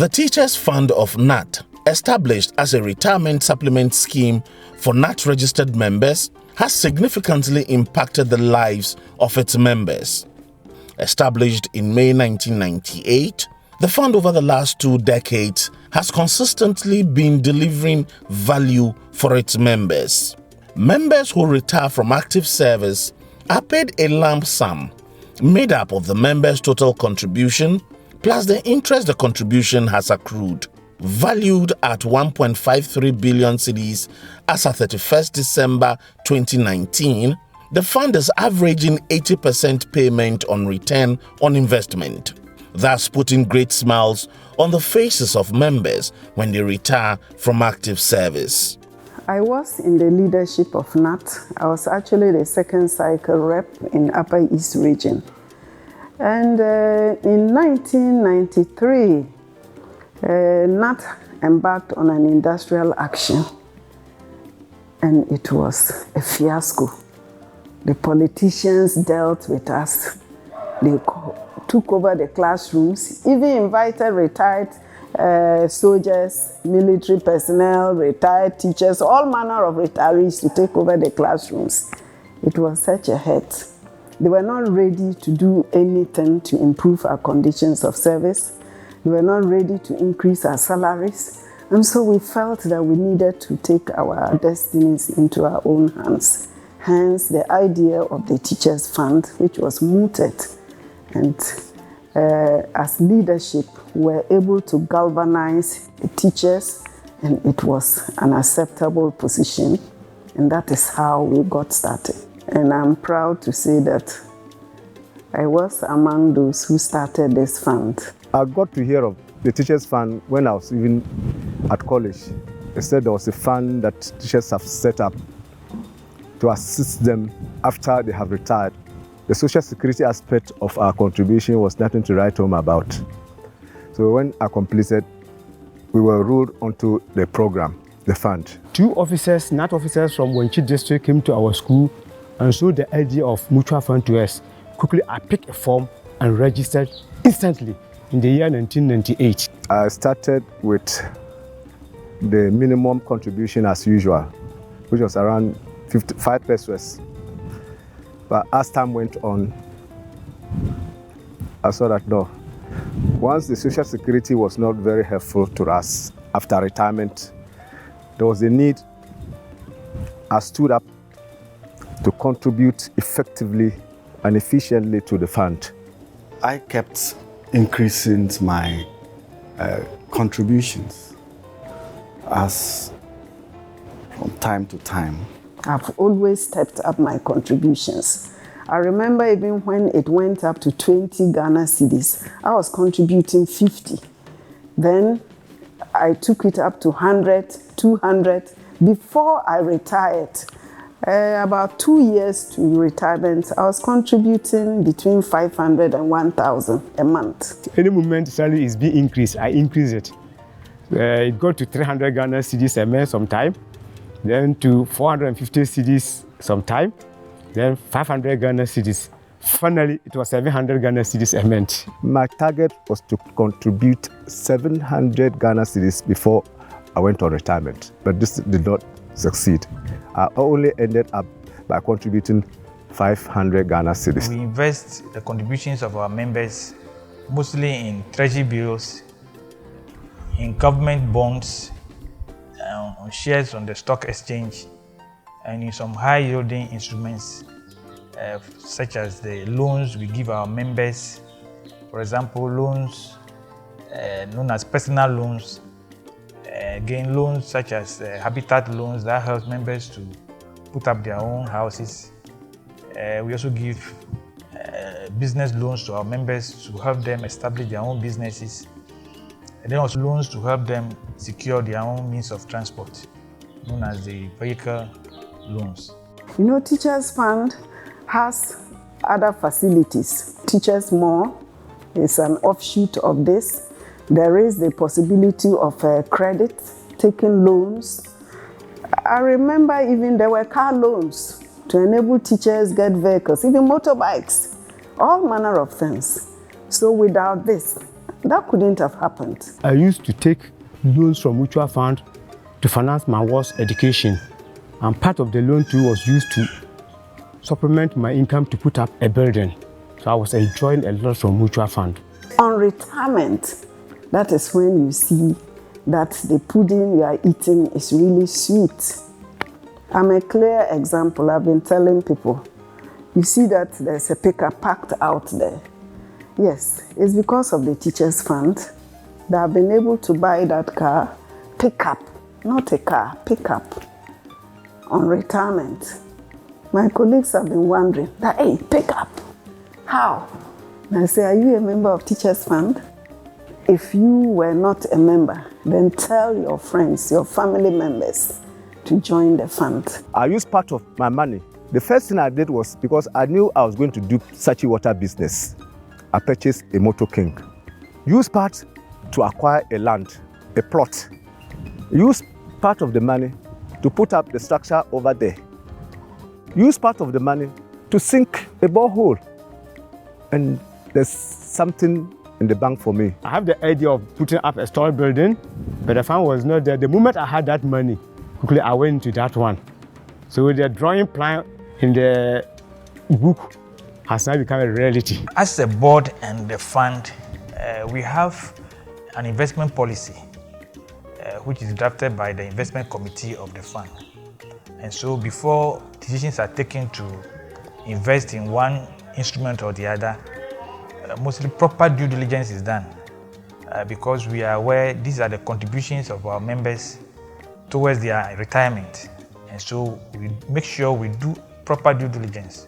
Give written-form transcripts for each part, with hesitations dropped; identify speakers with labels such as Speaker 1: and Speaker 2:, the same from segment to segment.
Speaker 1: The Teachers Fund of GNAT, established as a retirement supplement scheme for GNAT-registered members, has significantly impacted the lives of its members. Established in May 1998, the fund over the last 2 decades has consistently been delivering value for its members. Members who retire from active service are paid a lump sum made up of the members' total contribution plus the interest the contribution has accrued. Valued at 1.53 billion cedis as at 31st December 2019, the fund is averaging 80% payment on return on investment, thus putting great smiles on the faces of members when they retire from active service.
Speaker 2: I was in the leadership of GNAT. I was actually the second cycle rep in Upper East region. And in 1993, GNAT embarked on an industrial action, and it was a fiasco. The politicians dealt with us. They took over the classrooms, even invited retired soldiers, military personnel, retired teachers, all manner of retirees to take over the classrooms. It was such a hurt. They were not ready to do anything to improve our conditions of service. They were not ready to increase our salaries. And so we felt that we needed to take our destinies into our own hands. Hence the idea of the Teachers Fund, which was mooted. And as leadership, we were able to galvanize the teachers, and it was an acceptable position. And that is how we got started. And I'm proud to say that I was among those who started this fund.
Speaker 3: I got to hear of the Teachers Fund when I was even at college. They said there was a fund that teachers have set up to assist them after they have retired. The social security aspect of our contribution was nothing to write home about. So when I completed, we were ruled onto the program, the fund.
Speaker 4: 2 officers, GNAT officers from Wenchi district came to our school and showed the idea of mutual fund to us. Quickly, I picked a form and registered instantly in the year 1998.
Speaker 3: I started with the minimum contribution as usual, which was around 55 pesos. But as time went on, I saw that no. Once the social security was not very helpful to us after retirement, there was a need. I stood up to contribute effectively and efficiently to the fund.
Speaker 5: I kept increasing my contributions as from time to time.
Speaker 2: I've always stepped up my contributions. I remember even when it went up to 20 Ghana cedis, I was contributing 50. Then I took it up to 100, 200. Before I retired, about 2 years to retirement, I was contributing between 500 and 1,000 a month.
Speaker 4: Any moment salary is being increased, I increase it. It got to 300 Ghana cedis a month sometime, then to 450 cedis sometime, then 500 Ghana cedis. Finally, it was 700 Ghana cedis a month.
Speaker 3: My target was to contribute 700 Ghana cedis before I went on retirement, but this did not succeed. I only ended up by contributing 500 Ghana cedis.
Speaker 6: We invest the contributions of our members mostly in treasury bills, in government bonds, on shares on the stock exchange, and in some high-yielding instruments, such as the loans we give our members. For example, loans known as personal loans, again loans such as habitat loans that help members to put up their own houses. We also give business loans to our members to help them establish their own businesses, and then also loans to help them secure their own means of transport, known as the vehicle loans.
Speaker 2: You know, Teachers Fund has other facilities. Teachers More is an offshoot of this. There is the possibility of credit, taking loans. I remember even there were car loans to enable teachers get vehicles, even motorbikes, all manner of things. So without this, that couldn't have happened.
Speaker 4: I used to take loans from mutual fund to finance my war's education. And part of the loan too was used to supplement my income to put up a building. So I was enjoying a lot from mutual fund.
Speaker 2: On retirement, that is when you see that the pudding you are eating is really sweet. I'm a clear example. I've been telling people, you see that there's a pickup packed out there. Yes, it's because of the Teachers Fund that I've been able to buy that car, pickup, not a car, pickup, on retirement. My colleagues have been wondering that, hey, pickup, how? And I say, are you a member of Teachers Fund? If you were not a member, then tell your friends, your family members to join the fund.
Speaker 3: I used part of my money. The first thing I did was, because I knew I was going to do Sachi water business, I purchased a Motor King. Used part to acquire a land, a plot. Used part of the money to put up the structure over there. Used part of the money to sink a borehole. And there's something in the bank for me.
Speaker 4: I have the idea of putting up a store building, but the fund was not there. The moment I had that money, quickly I went into that one. So the drawing plan in the book has now become a reality.
Speaker 6: As the board and the fund, we have an investment policy which is drafted by the investment committee of the fund. And so before decisions are taken to invest in one instrument or the other, mostly proper due diligence is done because we are aware these are the contributions of our members towards their retirement. And so we make sure we do proper due diligence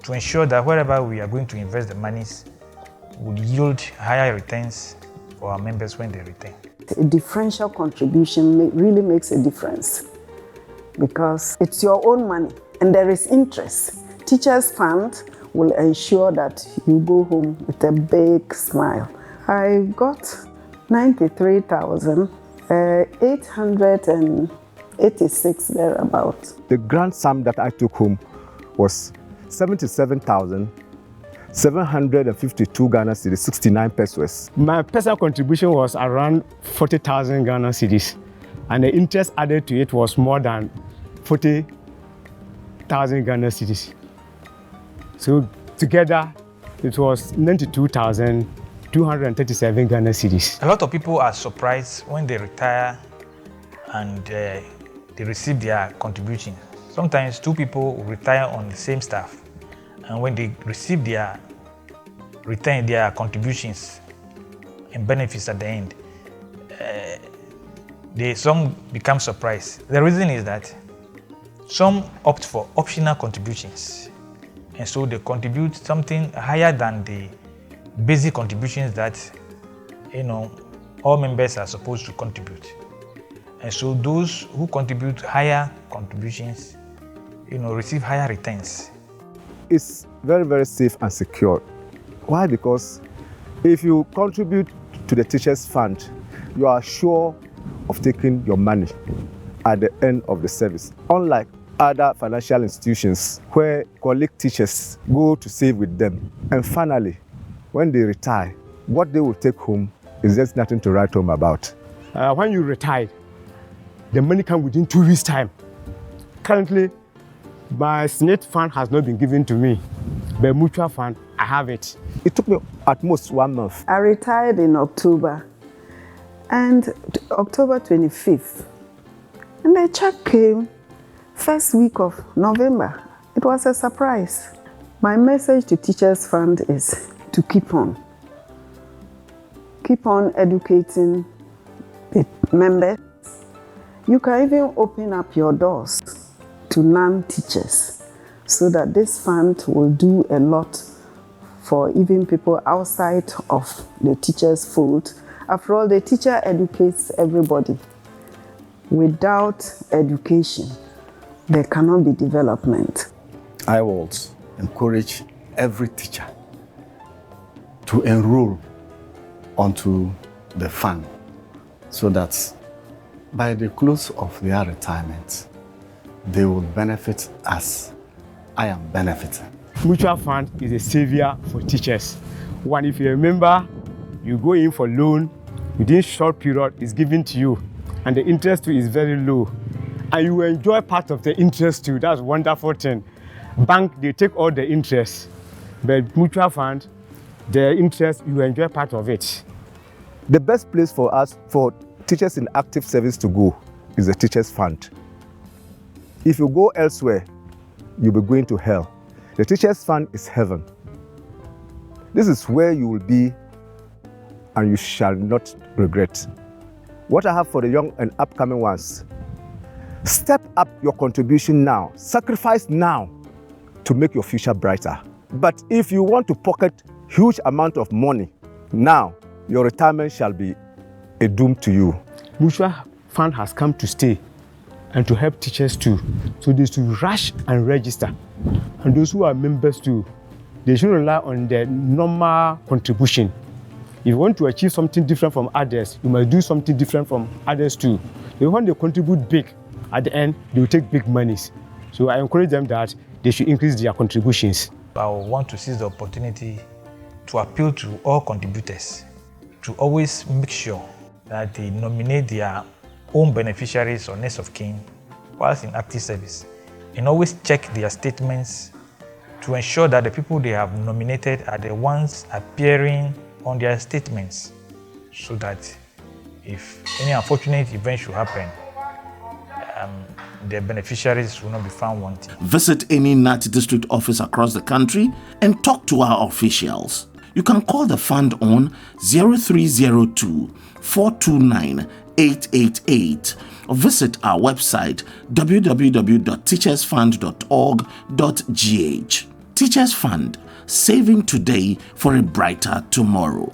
Speaker 6: to ensure that wherever we are going to invest the monies will yield higher returns for our members when they return.
Speaker 2: A differential contribution really makes a difference because it's your own money and there is interest. Teachers Fund will ensure that you go home with a big smile. I got 93,886 thereabouts.
Speaker 3: The grand sum that I took home was 77,752 Ghana cedis, 69 pesos.
Speaker 4: My personal contribution was around 40,000 Ghana cedis, and the interest added to it was more than 40,000 Ghana cedis. So together, it was 92,237 Ghana cedis.
Speaker 6: A lot of people are surprised when they retire and they receive their contribution. Sometimes two people retire on the same staff, and when they receive their return, their contributions and benefits at the end, some become surprised. The reason is that some opt for optional contributions, and so they contribute something higher than the basic contributions that all members are supposed to contribute. And so those who contribute higher contributions receive higher returns.
Speaker 3: It's very, very safe and secure. Why? Because if you contribute to the Teachers Fund, you are sure of taking your money at the end of the service. Unlike other financial institutions where colleague teachers go to save with them. And finally, when they retire, what they will take home is just nothing to write home about.
Speaker 4: When you retire, the money comes within 2 weeks' time. Currently, my GNAT fund has not been given to me, but mutual fund, I have it.
Speaker 3: It took me at most 1 month.
Speaker 2: I retired in October, and October 25th, and the check came first week of November. It was a surprise. My message to Teachers Fund is to keep on educating the members. You can even open up your doors to non-teachers so that this fund will do a lot for even people outside of the teacher's fold. After all, the teacher educates everybody. Without education, there cannot be development.
Speaker 5: I will encourage every teacher to enroll onto the fund so that by the close of their retirement, they will benefit as I am benefiting.
Speaker 4: Mutual fund is a savior for teachers. One, if you're a member, You go in for loan, within short period, it's given to you, and the interest too is very low. And you enjoy part of the interest too. That's a wonderful thing. Bank, they take all the interest, but mutual fund, the interest, you enjoy part of it.
Speaker 3: The best place for us, for teachers in active service to go, is the Teachers Fund. If you go elsewhere, you'll be going to hell. The Teachers Fund is heaven. This is where you will be and you shall not regret. What I have for the young and upcoming ones, step up your contribution now, sacrifice now to make your future brighter. But if you want to pocket huge amount of money now, your retirement shall be a doom to you.
Speaker 4: Mutual fund has come to stay and to help teachers too. So they should rush and register. And those who are members too, they should rely on their normal contribution. If you want to achieve something different from others, you must do something different from others too. When they contribute big, at the end, they will take big monies. So I encourage them that they should increase their contributions.
Speaker 6: I want to seize the opportunity to appeal to all contributors to always make sure that they nominate their own beneficiaries or next of kin whilst in active service, and always check their statements to ensure that the people they have nominated are the ones appearing on their statements, so that if any unfortunate event should happen, the beneficiaries will not be found wanting.
Speaker 1: Visit any GNAT district office across the country and talk to our officials. You can call the fund on 0302 429 888 or visit our website www.teachersfund.org.gh. Teachers Fund, saving today for a brighter tomorrow.